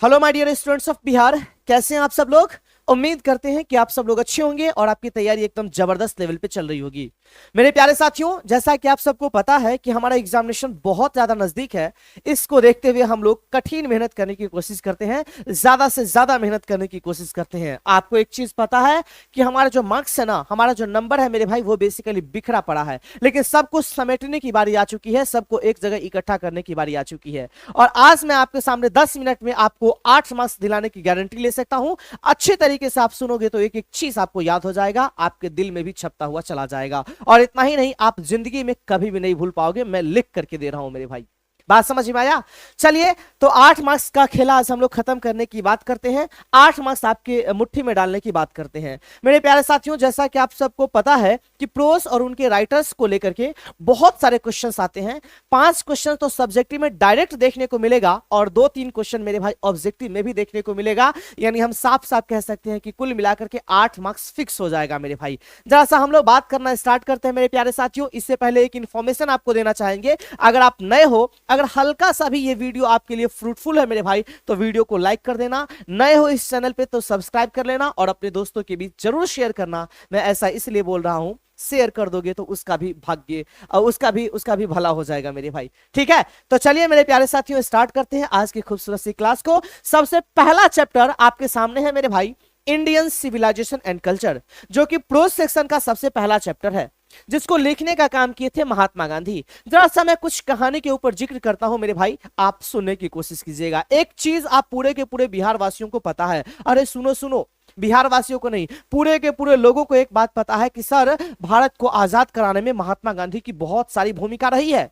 Hello my dear students of Bihar, कैसे हैं आप सब लोग। उम्मीद करते हैं कि आप सब लोग अच्छे होंगे और आपकी तैयारी एकदम जबरदस्त लेवल पे चल रही होगी। मेरे प्यारे साथियों, जैसा कि आप सबको पता है कि हमारा एग्जामिनेशन बहुत ज्यादा नजदीक है। इसको देखते हुए हम लोग कठिन मेहनत करने की कोशिश करते हैं, ज्यादा से ज्यादा मेहनत करने की कोशिश करते हैं। आपको एक चीज पता है कि हमारा जो मार्क्स है ना, हमारा जो नंबर है मेरे भाई, वो बेसिकली बिखरा पड़ा है, लेकिन सबको समेटने की बारी आ चुकी है, सबको एक जगह इकट्ठा करने की बारी आ चुकी है। और आज मैं आपके सामने 10 मिनट में आपको 8 मार्क्स दिलाने की गारंटी ले सकता हूं। अच्छे तरीके से आप सुनोगे तो एक एक चीज आपको याद हो जाएगा, आपके दिल में भी छपता हुआ चला जाएगा। और इतना ही नहीं, आप जिंदगी में कभी भी नहीं भूल पाओगे। मैं लिख करके दे रहा हूं मेरे भाई, बात समझ में आया। चलिए, तो 8 मार्क्स का खेला आज हम लोग खत्म करने की बात करते हैं। 8 मार्क्स आपके मुट्ठी में डालने की बात करते हैं। मेरे प्यारे साथियों, जैसा कि आप सबको पता है कि प्रोस और उनके राइटर्स को लेकर के बहुत सारे क्वेश्चंस आते हैं। 5 क्वेश्चन तो सब्जेक्टिव में डायरेक्ट देखने को मिलेगा और 2-3 क्वेश्चन मेरे भाई ऑब्जेक्टिव में भी देखने को मिलेगा। यानी हम साफ साफ कह सकते हैं कि कुल मिलाकर के 8 मार्क्स फिक्स हो जाएगा मेरे भाई। जरा सा हम लोग बात करना स्टार्ट करते हैं मेरे प्यारे साथियों। इससे पहले एक इंफॉर्मेशन आपको देना चाहेंगे। अगर आप नए हो, अगर हल्का सा भी ये वीडियो आपके लिए फ्रूटफुल है मेरे भाई, तो वीडियो को लाइक कर देना। नए हो इस चैनल पे तो सब्सक्राइब कर लेना और अपने दोस्तों के बीच जरूर शेयर करना। मैं ऐसा इसलिए बोल रहा हूं, शेयर कर दोगे तो उसका भी भाग्य और उसका भी भला हो जाएगा मेरे भाई। ठीक है, तो चलिए मेरे प्यारे साथियों, स्टार्ट करते हैं आज की खूबसूरत सी क्लास को। सबसे पहला चैप्टर आपके सामने है मेरे भाई, इंडियन सिविलाइजेशन एंड कल्चर, जो कि प्रोज सेक्शन का सबसे पहला चैप्टर है, जिसको लिखने का काम किए थे महात्मा गांधी। जरा सा मैं कुछ कहानी के ऊपर जिक्र करता हूं मेरे भाई, आप सुनने की कोशिश कीजिएगा। एक चीज आप पूरे के पूरे बिहार वासियों को पता है, अरे सुनो सुनो, बिहार वासियों को नहीं, पूरे के पूरे लोगों को एक बात पता है कि सर, भारत को आजाद कराने में महात्मा गांधी की बहुत सारी भूमिका रही है।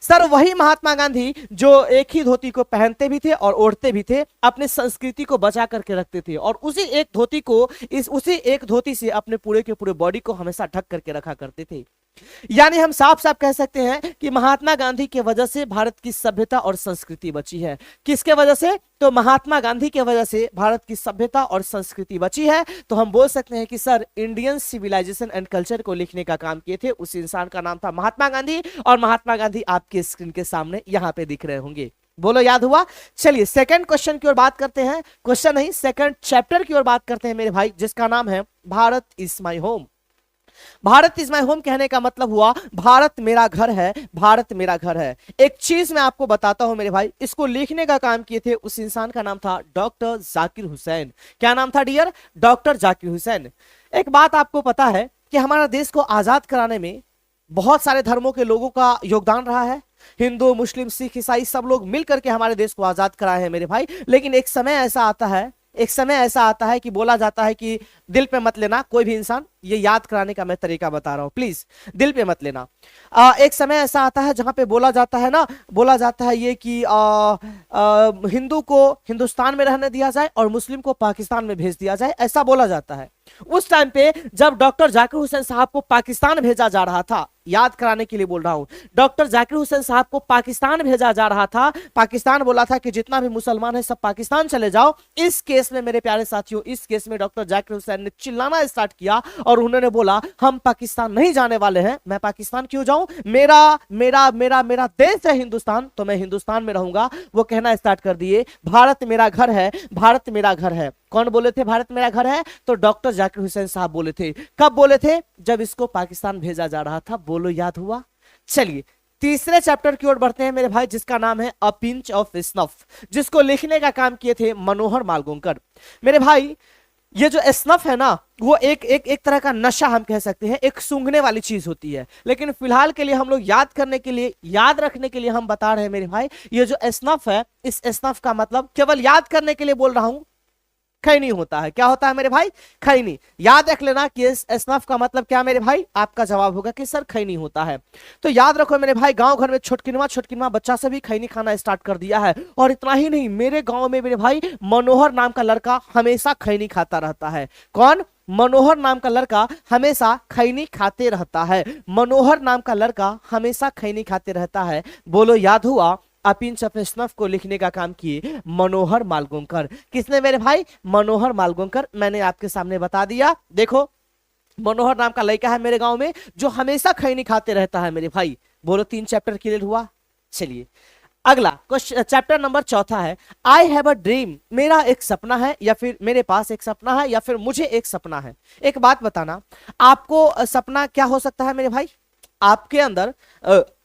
सर, वही महात्मा गांधी जो एक ही धोती को पहनते भी थे और ओढ़ते भी थे, अपने संस्कृति को बचा करके रखते थे, और उसी एक धोती से अपने पूरे के पूरे बॉडी को हमेशा ढक करके रखा करते थे। यानी हम साफ साफ कह सकते हैं कि महात्मा गांधी के वजह से भारत की सभ्यता और संस्कृति बची है। किसके वजह से? तो महात्मा गांधी के वजह से भारत की सभ्यता और संस्कृति बची है। तो हम बोल सकते हैं कि sir, Indian civilisation and culture को लिखने का काम किए थे उस इंसान का नाम था महात्मा गांधी, और महात्मा गांधी आपके स्क्रीन के सामने यहां पे दिख रहे होंगे। बोलो, याद हुआ। चलिए सेकंड क्वेश्चन की ओर बात करते हैं, क्वेश्चन नहीं, सेकंड चैप्टर की ओर बात करते हैं मेरे भाई, जिसका नाम है Bharat is my home. Bharat is my home कहने का मतलब हुआ भारत मेरा घर है, भारत मेरा घर है। एक चीज मैं आपको बताता हूं मेरे भाई, इसको लिखने का काम किए थे उस इंसान का नाम था डॉक्टर जाकिर हुसैन। क्या नाम था डियर? डॉक्टर जाकिर हुसैन। एक बात आपको पता है कि हमारा देश को आजाद कराने में बहुत सारे धर्मों के लोगों का योगदान रहा है। हिंदू, मुस्लिम, सिख, ईसाई सब लोग मिलकर के हमारे देश को आजाद कराए हैं मेरे भाई। लेकिन एक समय ऐसा आता है कि बोला जाता है कि दिल पे मत लेना कोई भी इंसान, ये याद कराने का मैं तरीका बता रहा हूं, प्लीज दिल पे मत लेना। एक समय ऐसा आता है जहां पे बोला जाता है ये कि हिंदू को हिंदुस्तान में रहने दिया जाए और मुस्लिम को पाकिस्तान में भेज दिया जाए, ऐसा बोला जाता है। उस टाइम पे जब डॉक्टर जाकिर हुसैन साहब को पाकिस्तान भेजा जा रहा था, याद कराने के लिए बोल रहा हूं, डॉक्टर जाकिर हुसैन साहब को पाकिस्तान भेजा जा रहा था। पाकिस्तान बोला था कि जितना भी मुसलमान है सब पाकिस्तान चले जाओ। इस केस में मेरे प्यारे साथियों, इस केस में डॉक्टर जाकिर हुसैन ने चिल्लाना स्टार्ट किया और उन्होंने बोला, हम पाकिस्तान नहीं जाने वाले हैं। मैं पाकिस्तान क्यों जाऊं? मेरा मेरा मेरा मेरा देश है हिंदुस्तान, तो मैं हिंदुस्तान में रहूंगा। वो कहना स्टार्ट कर दिए, भारत मेरा घर है, भारत मेरा घर है। कौन बोले थे भारत मेरा घर है? तो डॉक्टर जाकिर हुसैन साहब बोले थे। कब बोले थे? जब इसको पाकिस्तान भेजा जा रहा था। बोलो, याद हुआ। चलिए तीसरे चैप्टर की ओर बढ़ते हैं मेरे भाई, जिसका नाम है अ पिंच ऑफ स्नफ, जिसको लिखने का काम किए थे मनोहर मालगोंकर। मेरे भाई, ये जो स्नफ है ना, वो एक तरह का नशा हम कह सकते हैं, एक सूंघने वाली चीज होती है। लेकिन फिलहाल के लिए हम लोग याद रखने के लिए हम बता रहे हैं मेरे भाई, ये जो स्नफ है, इस स्नफ का मतलब केवल याद करने के लिए बोल रहा हूं, खैनी होता है। क्या होता है मेरे भाई? खैनी। याद रख लेना कि स्नफ का मतलब क्या मेरे भाई? आपका जवाब होगा कि सर खैनी होता है। तो याद रखो मेरे भाई, गांव घर में छोटकिनवा बच्चा से भी खैनी खाना स्टार्ट कर दिया है। और इतना ही नहीं, मेरे गांव में मेरे भाई मनोहर नाम का लड़का हमेशा खैनी खाता रहता है। कौन? मनोहर नाम का लड़का हमेशा खैनी खाते रहता है। मनोहर नाम का लड़का हमेशा खैनी खाते रहता है। बोलो, याद हुआ। अपिंच ऑफ स्नफ को लिखने का काम किए मनोहर मालगोंकर। किसने मेरे भाई? मनोहर मालगोंकर। मैंने आपके सामने बता दिया। देखो, मनोहर नाम का लड़का है मेरे गांव में जो हमेशा खैनी खाते रहता है मेरे भाई। बोलो, 3 चैप्टर क्लियर हुआ। चलिए अगला क्वेश्चन, चैप्टर नंबर चौथा है, आई हैव अ ड्रीम, मेरा एक सपना है, या फिर मेरे पास एक सपना है, या फिर मुझे एक सपना है। एक बात बताना, आपको सपना क्या हो सकता है मेरे भाई? आपके अंदर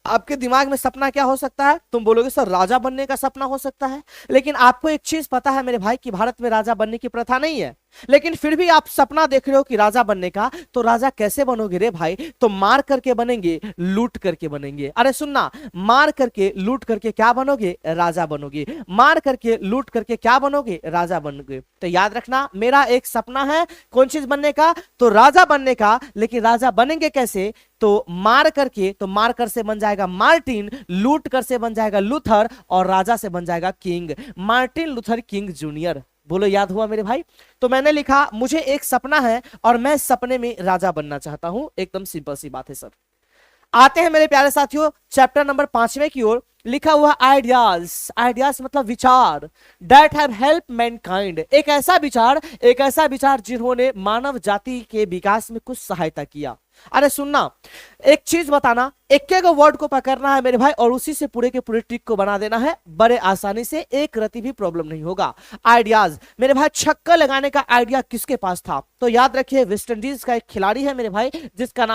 आपके दिमाग में सपना क्या हो सकता है? तुम बोलोगे सर राजा बनने का सपना हो सकता है, लेकिन आपको एक चीज पता है मेरे भाई कि भारत में राजा बनने की प्रथा नहीं है, लेकिन फिर भी आप सपना देख रहे हो कि राजा बनने का। तो राजा कैसे बनोगे रे भाई? तो मार करके बनेंगे, लूट करके बनेंगे। अरे सुनना, मार करके लूट करके क्या बनोगे? राजा बनोगे। मार करके लूट करके क्या बनोगे? राजा बनोगे। तो याद रखना, मेरा एक सपना है कौन चीज बनने का? तो राजा बनने का। लेकिन राजा बनेंगे कैसे? तो मार करके, तो मार कर से बन जाएगा मार्टिन, लूट कर से बन जाएगा लूथर, और राजा से बन जाएगा king, Martin Luther king junior. बोलो याद हुआ मेरे भाई? तो मैंने लिखा मुझे एक सपना है और मैं सपने में राजा बनना चाहता हूं। एकदम सिंपल सी बात है सर। आते हैं मेरे प्यारे साथियों चैप्टर नंबर 5वें की ओर। लिखा हुआ आइडियाज, आइडियाज मतलब विचार, दैट हैव हेल्प मैनकाइंड, एक ऐसा विचार जिन्होंने मानव जाति के विकास में कुछ सहायता किया। अरे सुनना, एक चीज बताना, एक एक वर्ड को पकड़ना है मेरे भाई और उसी से पूरे के पूरे ट्रिक को बना देना है बड़े आसानी से, एक रति भी प्रॉब्लम नहीं होगा। आइडियाज मेरे भाई, छक्का लगाने का आइडिया किसके पास था? तो याद रखिए वेस्ट इंडीज का एक खिलाड़ी है मेरे भाई जिसका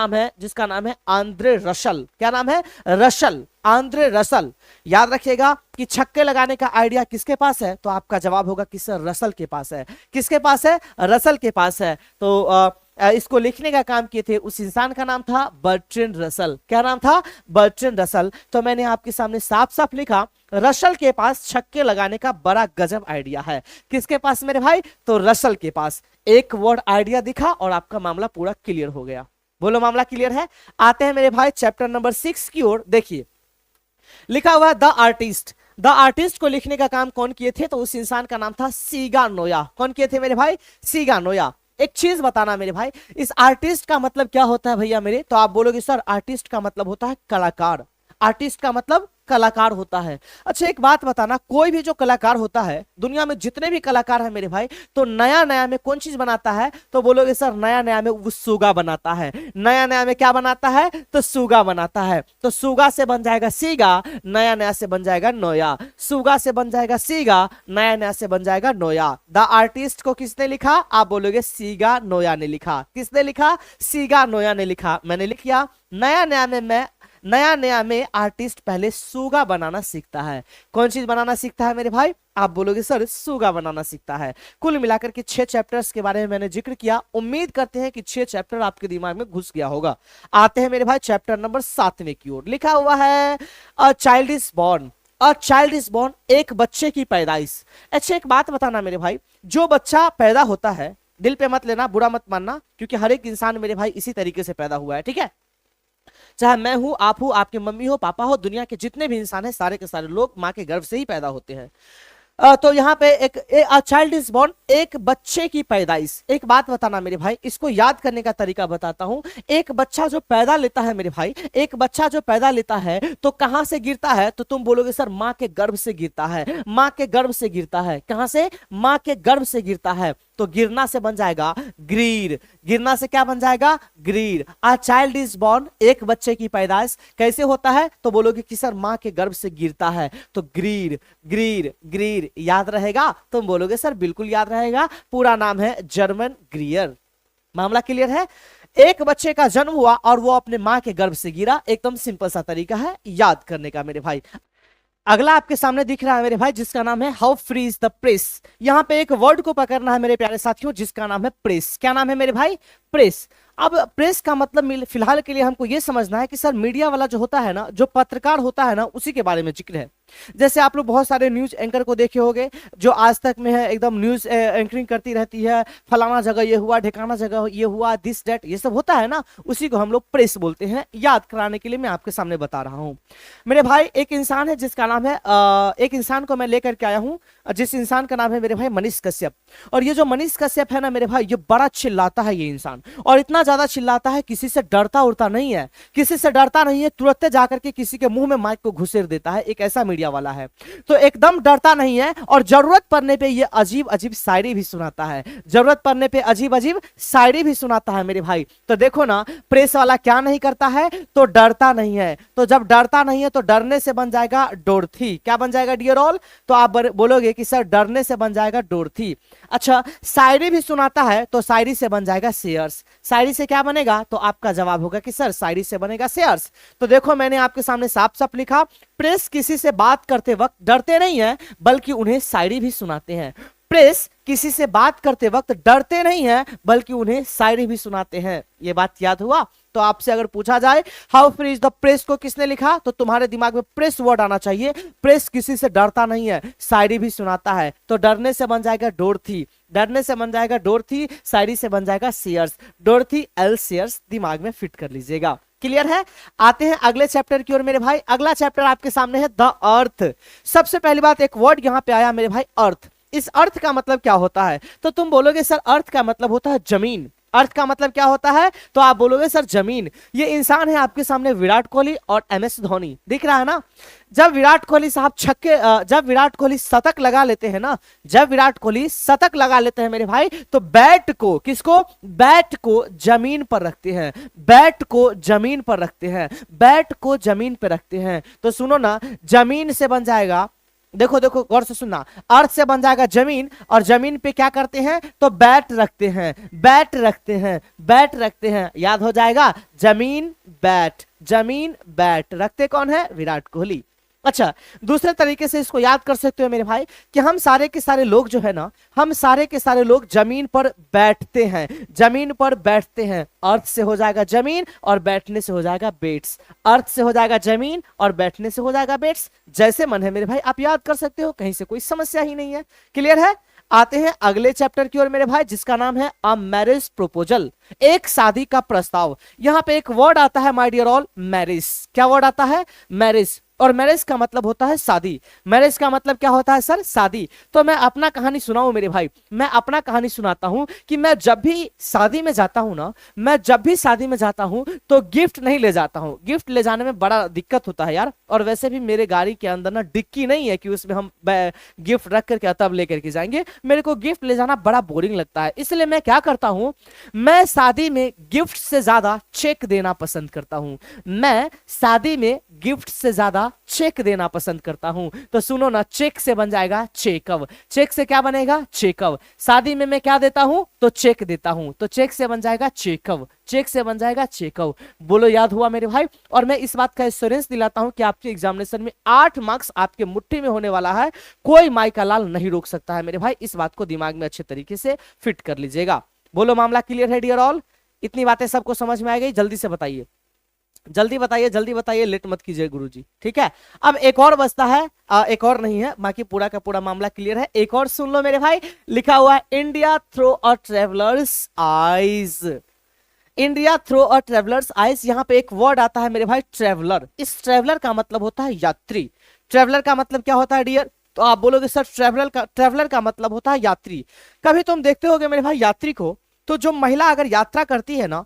नाम है आंद्रे रसल। क्या नाम है? Russell, Andre Russell. याद रखिएगा कि छक्के लगाने का आइडिया किसके पास है? तो आपका जवाब होगा कि सर रसल के पास है। किसके पास है? रसल के पास है। तो इसको लिखने का काम किए थे उस इंसान का नाम था बर्ट्रैंड रसल। क्या नाम था? Bertrand Russell. तो मैंने आपके सामने साफ साफ लिखा रसल के पास छक्के लगाने का बड़ा गजब आइडिया है। किसके पास मेरे भाई? तो रसल के पास। एक वर्ड आइडिया दिखा और आपका मामला पूरा क्लियर हो गया। बोलो मामला क्लियर है? आते हैं मेरे भाई चैप्टर नंबर 6 की ओर। देखिए लिखा हुआ है द आर्टिस्ट। द आर्टिस्ट को लिखने का काम कौन किए थे? तो उस इंसान का नाम था सीगा नोया। कौन किए थे मेरे भाई? सीगा नोया। एक चीज बताना मेरे भाई, इस आर्टिस्ट का मतलब क्या होता है भैया मेरे? तो आप बोलोगे सर आर्टिस्ट का मतलब होता है कलाकार। आर्टिस्ट का मतलब कलाकार होता है। अच्छा एक बात बताना, कोई भी जो कलाकार होता है, दुनिया में जितने भी कलाकार हैं मेरे भाई, तो नया नया में कौन चीज बनाता है? तो बोलोगे सर नया नया में वो सुगा बनाता है। नया नया में क्या बनाता है? तो सुगा बनाता है। तो सुगा से बन जाएगा सीगा, नया नया से बन जाएगा नोया। सुगा से बन जाएगा सीगा, नया नया से बन जाएगा नोया। द आर्टिस्ट को किसने लिखा? आप बोलोगे सीगा नोया ने लिखा। किसने लिखा? सीगा नोया ने लिखा। मैंने लिख दिया नया नया में आर्टिस्ट पहले सुगा बनाना सीखता है। कौन चीज बनाना सीखता है मेरे भाई? आप बोलोगे सर सुगा बनाना सीखता है। कुल मिलाकर के 6 चैप्टर्स के बारे में मैंने जिक्र किया। उम्मीद करते हैं कि 6 चैप्टर आपके दिमाग में घुस गया होगा। आते हैं मेरे भाई चैप्टर नंबर 7वें की ओर। लिखा हुआ है a child is born. A child is born, एक बच्चे की पैदाइश। अच्छा एक बात बताना मेरे भाई, जो बच्चा पैदा होता है, दिल पे मत लेना, बुरा मत मानना, क्योंकि हर एक इंसान मेरे भाई इसी तरीके से पैदा हुआ है, ठीक है? चाहे मैं हूं, आप हो, आपकी मम्मी हो, पापा हो, दुनिया के जितने भी इंसान हैं सारे के सारे लोग माँ के गर्भ से ही पैदा होते हैं। तो यहाँ पे एक चाइल्ड इज बॉर्न, एक बच्चे की पैदाइश। एक बात बताना मेरे भाई, इसको याद करने का तरीका बताता हूं। एक बच्चा जो पैदा लेता है मेरे भाई, एक बच्चा जो पैदा लेता है तो कहां से गिरता है? तो तुम बोलोगे सर माँ के गर्भ से गिरता है। माँ के गर्भ से गिरता है। कहां से? माँ के गर्भ से गिरता है। तो गिरना से बन जाएगा ग्रीड। गिरना से क्या बन जाएगा? Greed. A child is born, एक बच्चे की पैदाइश कैसे होता है? तो बोलोगे कि सर माँ के गर्भ से गिरता है। तो ग्रीड ग्रीड ग्रीड याद रहेगा? तुम बोलोगे सर बिल्कुल याद रहेगा, पूरा नाम है जर्मन ग्रियर। मामला क्लियर है? एक बच्चे का जन्म हुआ और वो अपने माँ के गर्भ से गिरा। एकदम सिंपल सा तरीका है याद करने का मेरे भाई। अगला आपके सामने दिख रहा है मेरे भाई जिसका नाम है how free is the press. यहां पे एक वर्ड को पकड़ना है मेरे प्यारे साथियों जिसका नाम है प्रेस। क्या नाम है मेरे भाई? प्रेस। अब प्रेस का मतलब फिलहाल के लिए हमको यह समझना है कि सर मीडिया वाला जो होता है ना, जो पत्रकार होता है ना, उसी के बारे में जिक्र है। जैसे आप लोग बहुत सारे न्यूज एंकर को देखे होंगे जो आज तक में है, एकदम न्यूज एंकरिंग करती रहती है, फलाना जगह ये हुआ, ढिकाना जगह ये हुआ, दिस डेट ये सब होता है ना, उसी को हम लोग प्रेस बोलते हैं। याद कराने के लिए मैं आपके सामने बता रहा हूं मेरे भाई। एक इंसान है जिसका नाम है एक इंसान को मैं लेकर के आया हूं, जिस इंसान का नाम है मेरे भाई मनीष कश्यप। और ये जो मनीष कश्यप है ना मेरे भाई, ये बड़ा चिल्लाता है ये इंसान, और इतना बहुत ज्यादा चिल्लाता है, किसी से डरता उड़ता नहीं है, किसी से डरता नहीं है, तुरंत जाकर के किसी के मुंह में माइक को घुसेड़ देता है, एक ऐसा मीडिया वाला है। तो एकदम डरता नहीं है और जरूरत पड़ने पे ये अजीब अजीब शायरी भी सुनाता है, जरूरत पड़ने पे अजीब अजीब शायरी भी सुनाता है मेरे भाई। तो देखो ना, प्रेस वाला क्या नहीं करता है, तो डरता नहीं है। तो जब डरता नहीं है तो डरने से बन जाएगा डोरथी। क्या बन जाएगा डियर ऑल? तो आप बोलोगे कि सर डरने से बन जाएगा डोरथी। अच्छा, शायरी भी सुनाता है तो शायरी से बन जाएगा शेयर्स। शायरी से क्या बनेगा? तो आपका जवाब होगा कि सर शायरी से बनेगा शेयर्स। तो देखो मैंने आपके सामने साफ साफ लिखा, प्रेस किसी से बात करते वक्त डरते नहीं है बल्कि उन्हें शायरी भी सुनाते हैं। प्रेस किसी से बात करते वक्त डरते नहीं है बल्कि उन्हें शायरी भी सुनाते हैं। ये बात याद हुआ? तो आपसे अगर पूछा जाए how free is the press को किसने लिखा, तो तुम्हारे दिमाग में प्रेस वर्ड आना चाहिए। प्रेस किसी से डरता नहीं है, शायरी भी सुनाता है। तो डरने से बन जाएगा डोरथी, डरने से बन जाएगा डोरथी, शायरी से बन जाएगा शेयर्स। डोरथी एल शेयर्स दिमाग में फिट कर लीजिएगा। क्लियर है? आते हैं अगले चैप्टर की ओर मेरे भाई। अगला चैप्टर आपके सामने है द अर्थ। सबसे पहली बात, एक वर्ड यहां पे आया मेरे भाई, अर्थ। इस अर्थ का मतलब क्या होता है? तो तुम बोलोगे सर अर्थ का मतलब होता है जमीन। अर्थ का मतलब क्या होता है? तो आप बोलोगे सर जमीन। ये इंसान है आपके सामने विराट कोहली और एमएस धोनी, दिख रहा है ना? जब विराट कोहली साहब जब विराट कोहली शतक लगा लेते हैं ना, जब विराट कोहली शतक लगा लेते हैं मेरे भाई, तो बैट को, किसको? बैट को जमीन पर रखते हैं, बैट को जमीन पर रखते हैं, बैट को जमीन पर रखते हैं। तो सुनो ना, जमीन से बन जाएगा, देखो देखो गौर से सुनना, अर्थ से बन जाएगा जमीन, और जमीन पे क्या करते हैं? तो बैट रखते हैं, बैट रखते हैं, बैट रखते हैं। याद हो जाएगा, जमीन बैट, जमीन बैट। रखते कौन है? विराट कोहली। अच्छा, दूसरे तरीके से इसको याद कर सकते हो मेरे भाई कि हम सारे के सारे लोग जो है ना, हम सारे के सारे लोग जमीन पर बैठते हैं, जमीन पर बैठते हैं। अर्थ से हो जाएगा जमीन और बैठने से हो जाएगा बेट्स, अर्थ से हो जाएगा जमीन और बैठने से हो जाएगा बेट्स। जैसे मन है मेरे भाई आप याद कर सकते हो, कहीं से कोई समस्या ही नहीं है। क्लियर है? आते हैं अगले चैप्टर की ओर मेरे भाई, जिसका नाम है अ मैरिज प्रपोजल, एक शादी का प्रस्ताव। यहां पे एक वर्ड आता है माय डियर ऑल, मैरिज। क्या वर्ड आता है? मैरिज। और मैरिज का मतलब होता है शादी। मैरिज का मतलब क्या होता है सर? शादी। तो मैं अपना कहानी सुनाऊं मेरे भाई, मैं अपना कहानी सुनाता हूं कि मैं जब भी शादी में जाता हूं ना, मैं जब भी शादी में जाता हूं तो गिफ्ट नहीं ले जाता हूं। गिफ्ट ले जाने में बड़ा दिक्कत होता है यार, और वैसे भी मेरे गाड़ी के अंदर ना डिक्की नहीं है कि उसमें हम गिफ्ट रख करके तब लेकर के जाएंगे। मेरे को गिफ्ट ले जाना बड़ा बोरिंग लगता है, इसलिए मैं क्या करता हूं, मैं शादी में गिफ्ट से ज्यादा चेक देना पसंद करता हूं। मैं शादी में गिफ्ट से ज्यादा चेक देना पसंद करता हूं। तो सुनो ना, चेक से बन जाएगा चेकअप। चेक से क्या बनेगा? चेकअप। शादी में मैं क्या देता हूं? तो चेक देता हूं। तो चेक से बन जाएगा चेकअप, चेक से बन जाएगा चेकअप। बोलो याद हुआ मेरे भाई? और मैं इस बात का एश्योरेंस दिलाता हूं कि आपके एग्जामिनेशन में 8 मार्क्स आपके मुट्ठी में होने वाला है, कोई माई का लाल नहीं रोक सकता है मेरे भाई। इस बात को दिमाग में अच्छे तरीके से फिट कर लीजिएगा। बोलो मामला क्लियर है डियर ऑल? इतनी बातें सबको समझ में आ गई? जल्दी से बताइए, जल्दी बताइए, जल्दी बताइए, लेट मत कीजिए गुरुजी। ठीक है, अब एक और बचता है, एक और नहीं है, बाकी पूरा का पूरा मामला क्लियर है। एक और सुन लो मेरे भाई, लिखा हुआ है India through a travellers eyes. India through a travellers eyes, यहां पे एक वर्ड आता है मेरे भाई, ट्रेवलर। इस ट्रेवलर का मतलब होता है यात्री। ट्रेवलर का मतलब क्या होता है डियर? तो आप बोलोगे सर ट्रेवलर का मतलब होता है यात्री। कभी तुम देखते होगे मेरे भाई यात्री को, तो जो महिला अगर यात्रा करती है ना,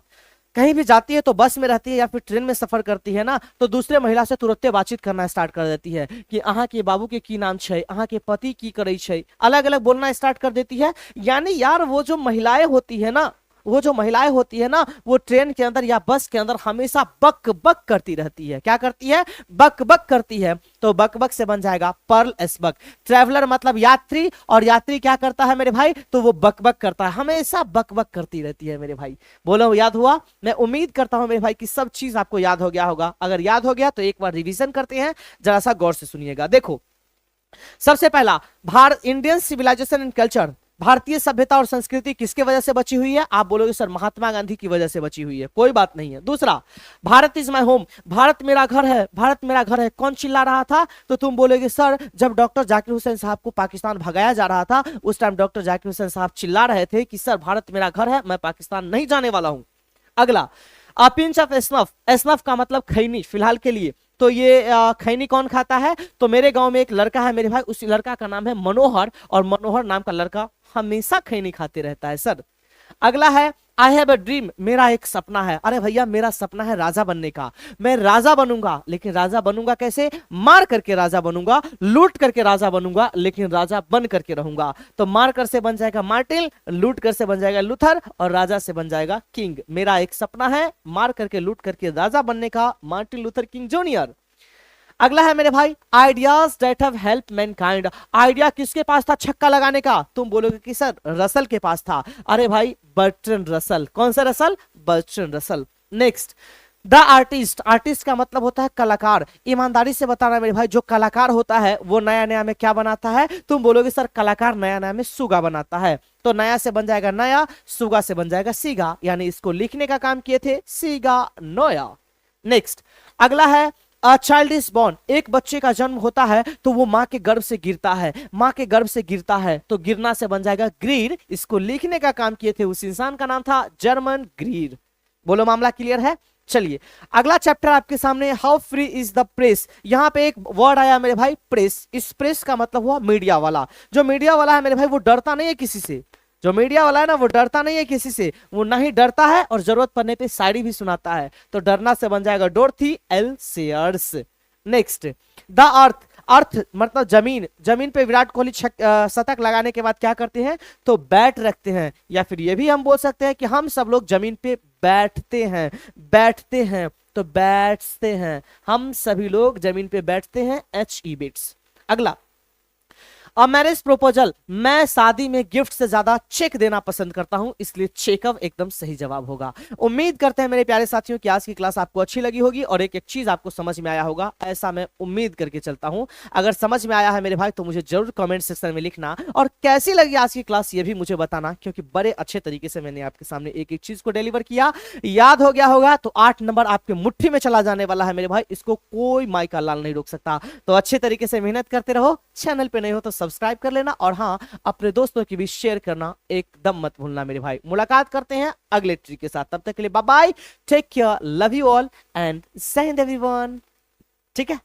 कहीं भी जाती है, तो बस में रहती है या फिर ट्रेन में सफर करती है ना, तो दूसरे महिला से तुरंत बातचीत करना स्टार्ट कर देती है कि अहाँ के बाबू के की नाम है, अहाँ के पति की करे छै, अलग अलग बोलना स्टार्ट कर देती है। यानी यार वो जो महिलाएं होती है ना, वो जो महिलाएं होती है ना, वो ट्रेन के अंदर या बस के अंदर हमेशा बक बक करती रहती है। क्या करती है? बक बक करती है। तो बक बक से बन जाएगा पर्ल एस बक। ट्रैवलर मतलब यात्री, और यात्री क्या करता है मेरे भाई? तो वो बक बक करता है, हमेशा बक बक करती रहती है मेरे भाई। बोलो याद हुआ? मैं उम्मीद करता हूं मेरे भाई कि सब चीज आपको याद हो गया होगा। अगर याद हो गया तो एक बार रिवीजन करते हैं, जरा सा गौर से सुनिएगा। देखो, सबसे पहला, Bharat Indian civilisation and culture, भारतीय सभ्यता और संस्कृति किसके वजह से बची हुई है? आप बोलोगे सर महात्मा गांधी की वजह से बची हुई है। कोई बात नहीं है। दूसरा, Bharat is my home, Bharat मेरा घर है, भारत मेरा घर है। कौन चिल्ला रहा था? तो तुम बोलोगे सर जब डॉक्टर जाकिर हुसैन साहब को पाकिस्तान भगाया जा रहा था, उस टाइम डॉक्टर जाकिर हुसैन साहब चिल्ला रहे थे कि सर भारत मेरा घर है, मैं पाकिस्तान नहीं जाने वाला हूं। अगला, a pinch of snuff, snuff का मतलब खैनी फिलहाल के लिए। तो ये खैनी कौन खाता है? तो मेरे गांव में एक लड़का है मेरे भाई, उस लड़का का नाम है मनोहर, और मनोहर नाम का लड़का हमेशा खैनी खाते रहता है सर। अगला है आई हैव अ ड्रीम, मेरा एक सपना है। अरे भैया मेरा सपना है राजा बनने का, मैं राजा बनूंगा, लेकिन राजा बनूंगा कैसे? मार करके राजा बनूंगा, लूट करके राजा बनूंगा, लेकिन राजा बन करके रहूंगा। तो मार कर से बन जाएगा मार्टिन, लूट कर से बन जाएगा लूथर, और राजा से बन जाएगा किंग। मेरा एक सपना है मार करके लूट करके राजा बनने का, मार्टिन लूथर किंग जूनियर। अगला है मेरे भाई ideas that have help Mankind. Idea किसके पास था छक्का लगाने का? तुम बोलोगे कि सर रसल के पास था। अरे भाई बर्ट्रैंड रसल। कौन सा Russell? Bertrand Russell. Next the artist. Artist का मतलब होता है कलाकार। ईमानदारी से बताना मेरे भाई, जो कलाकार होता है वो नया नया में क्या बनाता है? तुम बोलोगे सर कलाकार नया नया में सुगा बनाता है। तो नया से बन जाएगा नया, सुगा से बन जाएगा सीगा, यानी इसको लिखने का काम किए थे सीगा नोया। नेक्स्ट अगला है अ चाइल्ड इज बॉर्न। एक बच्चे का जन्म होता है तो वो माँ के गर्भ से गिरता है, माँ के गर्भ से गिरता है, तो गिरना से बन जाएगा ग्रीर। इसको लिखने का काम किए थे उस इंसान का नाम था जर्मन ग्रीर। बोलो मामला क्लियर है? चलिए अगला चैप्टर आपके सामने, how free is the press. यहां पे एक वर्ड आया मेरे भाई प्रेस। इस प्रेस का मतलब हुआ मीडिया वाला। जो मीडिया वाला है मेरे भाई वो डरता नहीं है किसी से। जो मीडिया वाला है ना वो डरता नहीं है किसी से, वो नहीं डरता है और जरूरत पड़ने पे शायरी भी सुनाता है। तो डरना से बन जाएगा Dorothy L Sayers. Next the earth. Earth मतलब जमीन। जमीन पे विराट कोहली शतक लगाने के बाद क्या करते हैं? तो बैट रखते हैं, या फिर ये भी हम बोल सकते हैं कि हम सब लोग जमीन पे बैठते हैं। बैठते हैं तो बैठते हैं, हम सभी लोग जमीन पे बैठते हैं। HE bits. अगला अ मैरिज प्रपोजल। मैं शादी में गिफ्ट से ज्यादा चेक देना पसंद करता हूं, इसलिए चेकअप एकदम सही जवाब होगा। उम्मीद करते हैं मेरे प्यारे साथियों कि आज की क्लास आपको अच्छी लगी होगी और एक एक चीज आपको समझ में आया होगा, ऐसा मैं उम्मीद करके चलता हूं। अगर समझ में आया है मेरे भाई तो मुझे जरूर कमेंट सेक्शन में लिखना, और कैसी लगी आज की क्लास ये भी मुझे बताना, क्योंकि बड़े अच्छे तरीके से मैंने आपके सामने एक एक चीज को डिलीवर किया। याद हो गया होगा तो 8 नंबर आपके मुट्ठी में चला जाने वाला है मेरे भाई, इसको कोई माई का लाल नहीं रोक सकता। तो अच्छे तरीके से मेहनत करते रहो, चैनल पे नहीं हो तो सब्सक्राइब कर लेना, और हाँ अपने दोस्तों की भी शेयर करना एकदम मत भूलना मेरे भाई। मुलाकात करते हैं अगले ट्रिक के साथ, तब तक के लिए bye bye, take care, love you all and जय हिंद एवरीवन। ठीक है।